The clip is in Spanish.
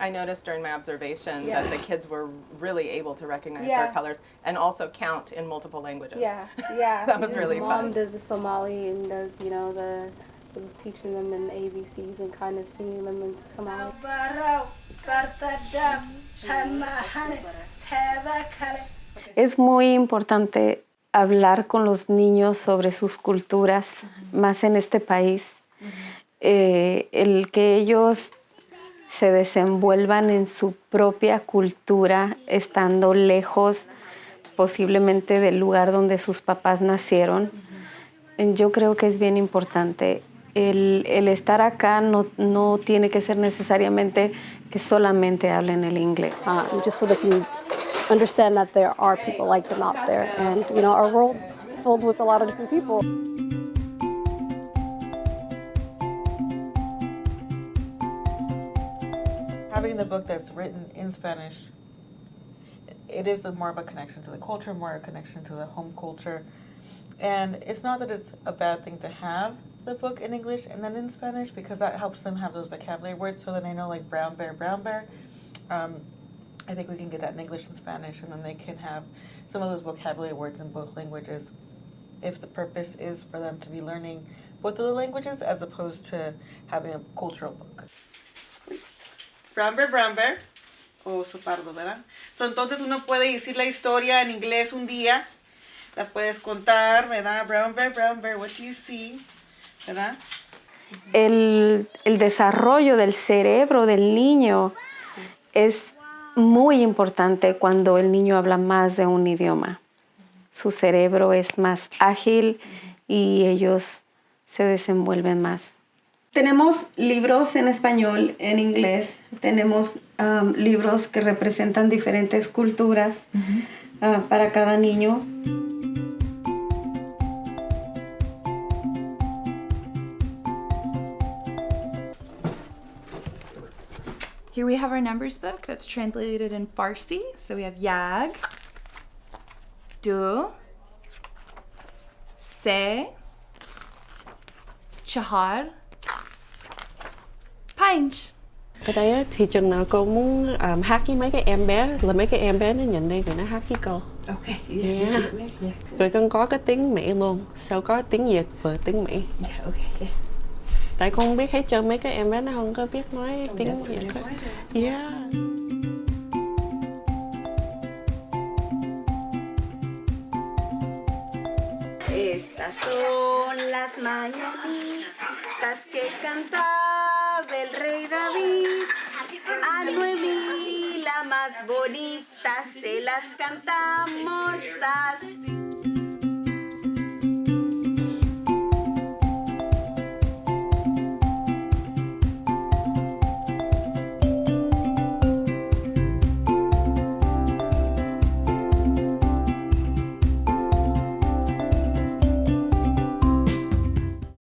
I noticed during my observation Yeah. that the kids were really able to recognize Yeah. their colors and also count in multiple languages. Yeah, yeah. That was really Mom fun. does the Somali and does, the teaching them in ABCs and kind of singing them into Somali. Es muy importante hablar con los niños sobre sus culturas, más en este país. El que ellos se desenvuelvan en su propia cultura, estando lejos posiblemente del lugar donde sus papás nacieron. Yo creo que es bien importante. El estar acá no tiene que ser necesariamente que solamente hablen el inglés. Just so they can understand that there are people like them out there. And, our world's filled with a lot of different people. Having the book that's written in Spanish, it is more of a connection to the culture, more a connection to the home culture. And it's not that it's a bad thing to have the book in English and then in Spanish, because that helps them have those vocabulary words. So then they know, like brown bear, brown bear. I think we can get that in English and Spanish, and then they can have some of those vocabulary words in both languages if the purpose is for them to be learning both of the languages as opposed to having a cultural book. Brown bear, o oso pardo, ¿verdad? So, entonces uno puede decir la historia en inglés un día, la puedes contar, ¿verdad? Brown bear, what do you see? ¿Verdad? El desarrollo del cerebro del niño es muy importante cuando el niño habla más de un idioma. Su cerebro es más ágil y ellos se desenvuelven más. Tenemos libros en español, en inglés, tenemos libros que representan diferentes culturas para cada niño. Here we have our numbers book that's translated in Farsi. So we have Yag, Du, Se, Chahar, Panch. Ở đây á, thì chừng nào cô muốn hát với mấy cái em bé là mấy cái em bé nó nhìn đi rồi nó hát với cô. Ok, Yeah. Rồi con có cái tiếng Mỹ luôn, sau có tiếng Việt và tiếng Mỹ. Yeah, ok, yeah. Tại con không biết hết trơn, mấy cái em bé nó không có biết nói tiếng Việt hết. Yeah. Estas son las mañanitas que cantaba el rey David. A Noemí, la más bonita, se las cantamos así.